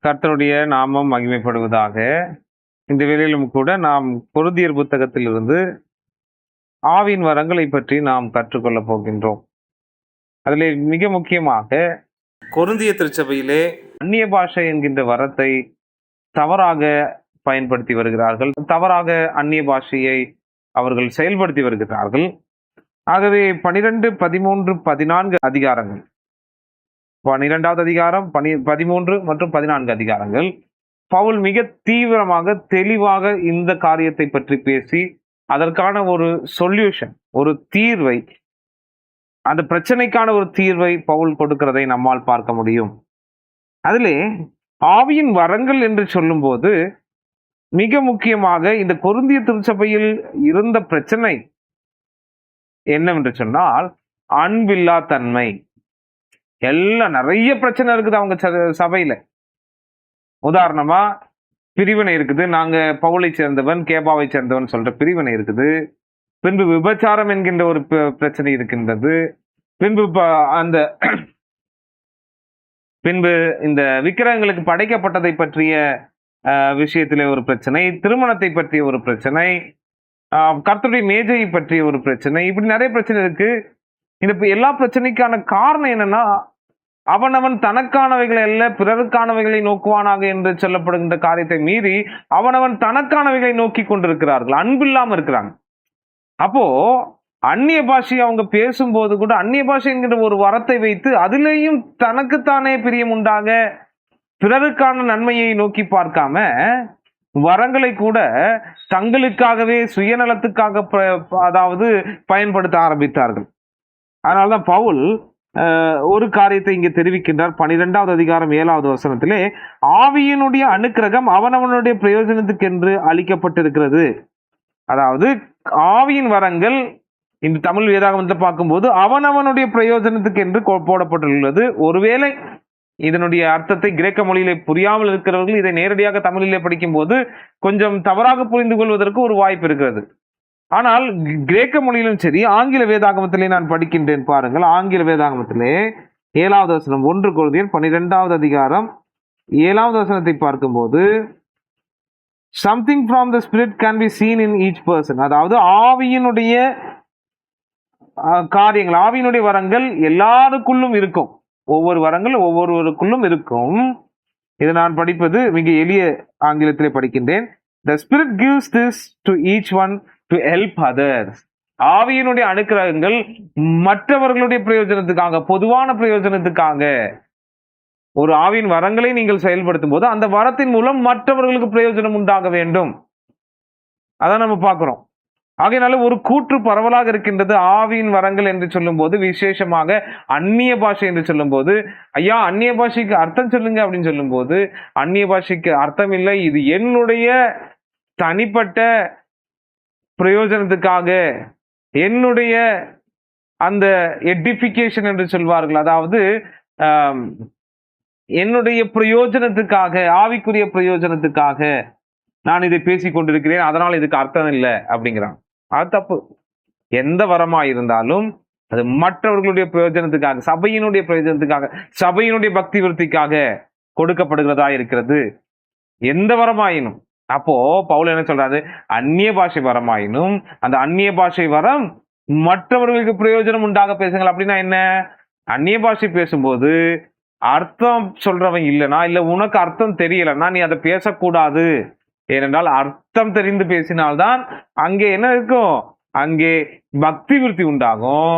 கர்த்தருடைய நாமம் மகிமைப்படுவதாக. இந்த வேளையிலும் கூட நாம் கொரிந்தியர் புத்தகத்திலிருந்து ஆவியின் வரங்களை பற்றி நாம் கற்றுக்கொள்ளப் போகின்றோம். அதிலே மிக முக்கியமாக கொரிந்திய திருச்சபையிலே அந்நிய பாஷை என்கின்ற வரத்தை தவறாக பயன்படுத்தி வருகிறார்கள். தவறாக அந்நிய பாஷையை அவர்கள் செயல்படுத்தி வருகிறார்கள். ஆகவே 12, 13, 14 அதிகாரங்கள், 12வது அதிகாரம், 13 மற்றும் 14 அதிகாரங்கள், பவுல் மிக தீவிரமாக தெளிவாக இந்த காரியத்தை பற்றி பேசி அதற்கான ஒரு சொல்யூஷன், ஒரு தீர்வை, அந்த பிரச்சனைக்கான ஒரு தீர்வை பவுல் கொடுக்கிறதை நம்மால் பார்க்க முடியும். அதிலே ஆவியின் வரங்கள் என்று சொல்லும்போது மிக முக்கியமாக இந்த கொரிந்திய திருச்சபையில் இருந்த பிரச்சனை என்னவென்று சொன்னால் அன்பில்லா தன்மை. எல்லாம் நிறைய பிரச்சனை இருக்குது அவங்க சபையில. உதாரணமா பிரிவினை இருக்குது. நாங்க பவுலை சேர்ந்தவன், கேபாவை சேர்ந்தவன் சொல்ற பிரிவினை இருக்குது. பின்பு விபச்சாரம் என்கின்ற ஒரு பிரச்சனை இருக்கின்றது. பின்பு இந்த விக்கிரகங்களுக்கு படைக்கப்பட்டதை பற்றிய விஷயத்திலே ஒரு பிரச்சனை, திருமணத்தை பற்றிய ஒரு பிரச்சனை, கர்த்தருடைய மேஜையை பற்றிய ஒரு பிரச்சனை, இப்படி நிறைய பிரச்சனை இருக்கு. இந்த எல்லா பிரச்சனைக்கான காரணம் என்னன்னா, அவனவன் தனக்கானவைகளை அல்ல பிறருக்கானவைகளை நோக்குவானாக என்று சொல்லப்படுகின்ற காரியத்தை மீறி அவனவன் தனக்கானவைகளை நோக்கி கொண்டிருக்கிறார்கள், அன்பில்லாம இருக்கிறாங்க. அப்போ அந்நிய பாஷையை அவங்க பேசும்போது கூட அந்நிய பாஷை என்கிற ஒரு வரத்தை வைத்து அதிலேயும் தனக்குத்தானே பிரியம் உண்டாக பிறருக்கான நன்மையை நோக்கி பார்க்காம வரங்களை கூட தங்களுக்காகவே சுயநலத்துக்காக அதாவது பயன்படுத்த ஆரம்பித்தார்கள். அதனால்தான் பவுல் ஒரு காரியத்தை இங்கே தெரிவிக்கின்றார். 12வது அதிகாரம் 7வது வசனத்திலே ஆவியினுடைய அனுக்கிரகம் அவனவனுடைய பிரயோஜனத்துக்கு என்று அளிக்கப்பட்டிருக்கிறது. அதாவது ஆவியின் வரங்கள் இந்த தமிழ் வேதாகமத்தை பார்க்கும்போது அவனவனுடைய பிரயோஜனத்துக்கு என்று போடப்பட்டுள்ளது. ஒருவேளை இதனுடைய அர்த்தத்தை கிரேக்க மொழியிலே புரியாமல் இருக்கிறவர்கள் இதை நேரடியாக தமிழிலே படிக்கும் போது கொஞ்சம் தவறாக புரிந்து கொள்வதற்கு ஒரு வாய்ப்பு இருக்கிறது. ஆனால் கிரேக்க மொழியிலும் சரி, ஆங்கில வேதாகமத்திலே நான் படிக்கின்றேன் பாருங்கள். ஆங்கில வேதாகமத்திலே 7வது வசனம், 1 கொரிந்தியர் 12வது அதிகாரம் 7வது வசனத்தை பார்க்கும்போது something from the spirit can be seen in each person. அதாவது ஆவியினுடைய காரியங்கள், ஆவியினுடைய வரங்கள் எல்லாருக்குள்ளும் இருக்கும். ஒவ்வொரு வரங்கள் ஒவ்வொருவருக்குள்ளும் இருக்கும். இதை நான் படிப்பது மிக எளிய ஆங்கிலத்திலே படிக்கின்றேன். The spirit gives this to each one to help others. ஆவியினுடைய அனுக்கிரகங்கள் மற்றவர்களுடைய பிரயோஜனத்துக்காக, பொதுவான பிரயோஜனத்துக்காக. ஒரு ஆவியின் வரங்களை நீங்கள் செயல்படுத்தும் போது அந்த வரத்தின் மூலம் மற்றவர்களுக்கு பிரயோஜனம் உண்டாக வேண்டும். அதான் நம்ம பார்க்கிறோம். ஆகையினால ஒரு கூற்று பரவலாக இருக்கின்றது. ஆவியின் வரங்கள் என்று சொல்லும் போது, விசேஷமாக அந்நிய பாஷை என்று சொல்லும் போது, ஐயா அந்நிய பாஷைக்கு அர்த்தம் சொல்லுங்க அப்படின்னு சொல்லும் போது, அந்நிய பாஷைக்கு அர்த்தம் இல்லை, இது என்னுடைய தனிப்பட்ட பிரயோஜனத்துக்காக, என்னுடைய அந்த எடிஃபிகேஷன் என்று சொல்வார்கள், அதாவது என்னுடைய பிரயோஜனத்துக்காக, ஆவிக்குரிய பிரயோஜனத்துக்காக நான் இதை பேசிக் கொண்டிருக்கிறேன், அதனால் இதுக்கு அர்த்தம் இல்லை அப்படிங்கிறான். அது தப்பு. எந்த வரமா இருந்தாலும் அது மற்றவர்களுடைய பிரயோஜனத்துக்காக, சபையினுடைய பிரயோஜனத்துக்காக, சபையினுடைய பக்தி விருத்திக்காக கொடுக்கப்படுகிறதா இருக்கிறது, எந்த வரமாயினும். அப்போ பவுல் என்ன சொல்றாரு? அந்நிய பாஷை வரமாயினும் அந்த அந்நிய பாஷை வரம் மற்றவர்களுக்கு பிரயோஜனம் உண்டாக பேசுங்கள். அப்படின்னா என்ன? அந்நிய பாஷை பேசும்போது அர்த்தம் சொல்றவன் இல்லைனா, இல்ல உனக்கு அர்த்தம் தெரியலன்னா நீ அதை பேசக்கூடாது. ஏனென்றால் அர்த்தம் தெரிந்து பேசினால்தான் அங்கே என்ன இருக்கும்? அங்கே பக்தி விருத்தி உண்டாகும்,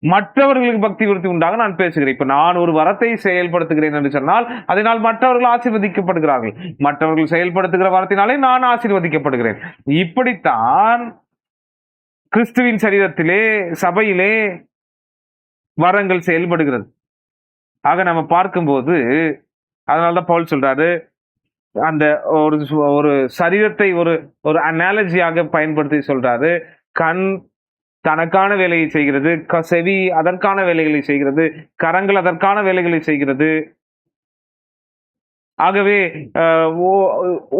மற்றவர்களுக்கு பக்தி விருத்தி உண்டாக நான் பேசுகிறேன். இப்ப நான் ஒரு வரத்தை செயல்படுத்துகிறேன் என்று சொன்னால் அதனால் மற்றவர்கள் ஆசீர்வதிக்கப்படுகிறார்கள், மற்றவர்கள் செயல்படுத்துகிற வரத்தினாலே நான் ஆசீர்வதிக்கப்படுகிறேன். இப்படித்தான் கிறிஸ்துவின் சரீரத்திலே, சபையிலே வரங்கள் செயல்படுகிறது. ஆக நம்ம பார்க்கும்போது அதனால்தான் பவுல் சொல்றாரு, அந்த ஒரு சரீரத்தை ஒரு அனாலஜியாக பயன்படுத்தி சொல்றாரு. கண் தனக்கான வேலையை செய்கிறது, செவி அதற்கான வேலைகளை செய்கிறது, கரங்கள் அதற்கான வேலைகளை செய்கிறது. ஆகவே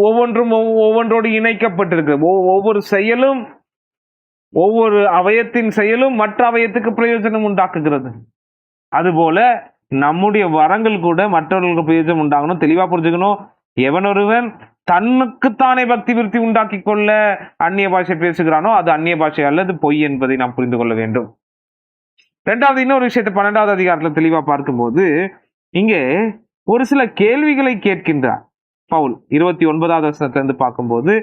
ஒவ்வொன்றும் ஒவ்வொன்றோடு இணைக்கப்பட்டிருக்கிறது. ஒவ்வொரு செயலும், ஒவ்வொரு அவயத்தின் செயலும் மற்ற அவயத்துக்கு பிரயோஜனம் உண்டாக்குகிறது. அதுபோல நம்முடைய வரங்கள் கூட மற்றவர்களுக்கு பிரயோஜனம் உண்டாகணும். தெளிவா புரிஞ்சுக்கணும். எவனொருவன் தன்னுக்குத்தானே பக்தி விருத்தி உண்டாக்கி கொள்ள அந்நிய பாஷை பேசுகிறானோ அது அந்நிய பாஷை அல்லது பொய் என்பதை நாம் புரிந்து கொள்ள வேண்டும். இரண்டாவது இன்னொரு விஷயத்தை 12வது அதிகாரத்துல தெளிவா பார்க்கும்போது இங்கே ஒரு சில கேள்விகளை கேட்கின்றார் பவுல். 29வது வசனத்துல இருந்து பார்க்கும்போது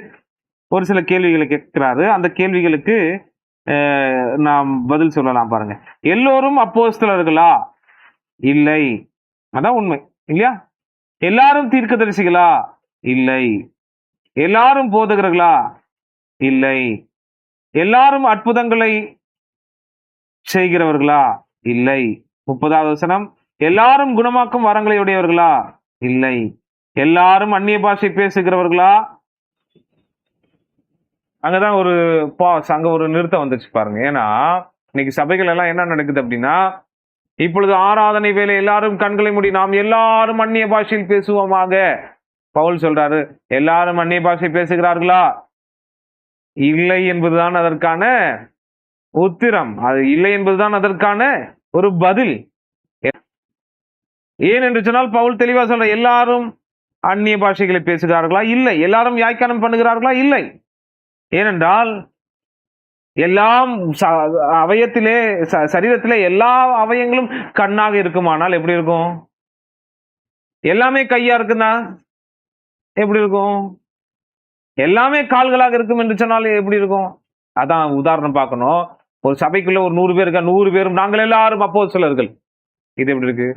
ஒரு சில கேள்விகளை கேட்கிறாரு. அந்த கேள்விகளுக்கு நாம் பதில் சொல்லலாம் பாருங்க. எல்லோரும் அப்போஸ்தலர்களா? இல்லை. அதான் உண்மை இல்லையா? எல்லாரும் தீர்க்கதரிசிகளா? இல்லை. எல்லாரும் போதகர்களா? இல்லை. எல்லாரும் அற்புதங்களை செய்கிறவர்களா? இல்லை. 30வது வசனம், எல்லாரும் குணமாக்கும் வரங்களை உடையவர்களா? இல்லை. எல்லாரும் அந்நிய பாஷை பேசுகிறவர்களா? அங்கதான் ஒரு பாஸ், அங்க ஒரு நிறுத்தம் வந்துச்சு பாருங்க. ஏன்னா இன்னைக்கு சபைகள் எல்லாம் என்ன நடக்குது அப்படின்னா, இப்பொழுது ஆராதனை வேலை எல்லாரும் கண்களை மூடி நாம் எல்லாரும் அந்நிய பாஷையில் பேசுவோமாக. பவுல் சொல்றாரு, எல்லாரும் அந்நிய பாஷை பேசுகிறார்களா? இல்லை என்பதுதான் அதற்கான உத்திரம். அது இல்லை என்பதுதான் அதற்கான ஒரு பதில். ஏன் என்று சொன்னால் பவுல் தெளிவா சொல்ற, எல்லாரும் அந்நிய பாஷைகளை பேசுகிறார்களா? இல்லை. எல்லாரும் வியாக்கியானம் பண்ணுகிறார்களா? இல்லை. ஏனென்றால் எல்லாம் அவயத்திலே சரீரத்திலே எல்லா அவயங்களும் கண்ணாக இருக்குமானால் எப்படி இருக்கும்? எல்லாமே கையா இருக்குன்னா எப்படி இருக்கும்? எல்லாமே கால்களாக இருக்கும் என்று சொன்னால் எப்படி இருக்கும்? அதான் உதாரணம் பார்க்கணும். ஒரு சபைக்குள்ள ஒரு 100 பேர் இருக்கா, 100 பேரும் நாங்கள் எல்லாரும் அப்போஸ்தலர்கள். இது எப்படி இருக்கு?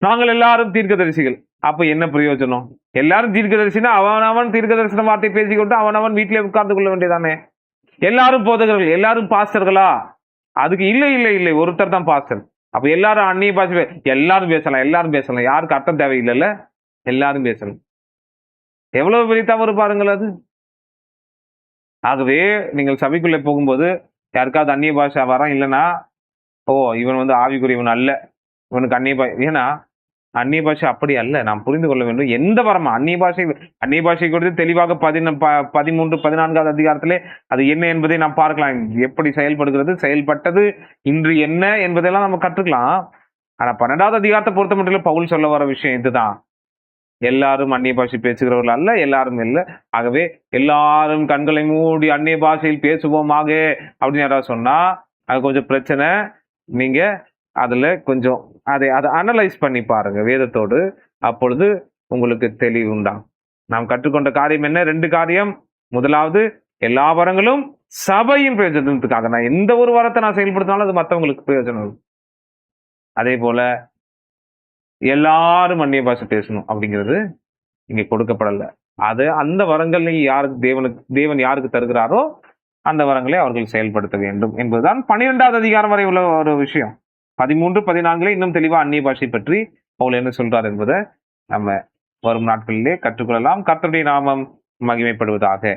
நாங்கள் எல்லாரும் தீர்க்கதரிசிகள். அப்ப என்ன பிரயோஜனம்? எல்லாரும் தீர்க்கதரிசினா அவன் தீர்க்கதரிசன வார்த்தை பேசிக்கொண்டு அவன் வீட்டிலே உட்கார்ந்து கொள்ள வேண்டியதானே? எல்லாரும் போதகர்கள், எல்லாரும் பாஸ்டர்களா? அதுக்கு இல்லை இல்லை இல்லை, ஒருத்தர் தான் பாஸ்டர். அப்ப எல்லாரும் அந்நிய பாஷை எல்லாரும் பேசலாம், எல்லாரும் பேசலாம். யாருக்கு அர்த்தம் தேவையில்லைல்ல? எல்லாரும் பேசலாம். எவ்வளவு பெரிய தவறு பாருங்கள் அது. ஆகவே நீங்கள் சபைக்குள்ளே போகும்போது யாருக்காவது அந்நிய பாஷை வரம் இல்லைன்னா, ஓ இவன் ஆவிக்குரியவன் அல்ல, இவனுக்கு அந்நிய பாஷை. ஏன்னா அந்நிய பாஷை அப்படி அல்ல, நாம் புரிந்து கொள்ள வேண்டும். எந்த வரமா அந்நிய பாஷை குறித்து தெளிவாக 13, 14வது அதிகாரத்திலே அது என்ன என்பதை நாம் பார்க்கலாம். எப்படி செயல்படுகிறது, செயல்பட்டது, இன்று என்ன என்பதெல்லாம் நம்ம கற்றுக்கலாம். ஆனா 12வது அதிகாரத்தை பொறுத்த மட்டும் பவுல் சொல்ல வர விஷயம் இதுதான். எல்லாரும் அந்நிய பாஷை பேசுகிறவர்கள் அல்ல, எல்லாரும் இல்லை. ஆகவே எல்லாரும் கண்களை மூடி அந்நிய பாஷையில் பேசுவோமாக அப்படின்னு யாராவது சொன்னா அது கொஞ்சம் பிரச்சனை. நீங்க அதுல கொஞ்சம் அதை அனலைஸ் பண்ணி பாருங்க வேதத்தோடு. அப்பொழுது உங்களுக்கு தெளிவு உண்டாகும். நாம் கற்றுக்கொண்ட காரியம் என்ன? 2 காரியம். முதலாவது, எல்லா வரங்களும் சபையின் பிரயோஜனத்துக்காக. நான் எந்த ஒரு வரத்தை நான் செயல்படுத்தினாலும் அது மற்றவங்களுக்கு பிரயோஜனம். அதே போல எல்லாரும் அந்நிய பாஷை பேசணும் அப்படிங்கிறது இங்க கொடுக்கப்படல. அது அந்த வரங்கள் யாருக்கு தேவன் யாருக்கு தருகிறாரோ அந்த வரங்களை அவர்கள் செயல்படுத்த வேண்டும் என்பதுதான் 12வது அதிகாரம் வரை உள்ள ஒரு விஷயம். 13, 14 இன்னும் தெளிவா அந்நிய பாஷை பற்றி பவுல் என்ன சொல்றார் என்பதை நம்ம வரும் நாட்களிலே கற்றுக்கொள்ளலாம். கர்த்தருடைய நாமம் மகிமைப்படுவதாக.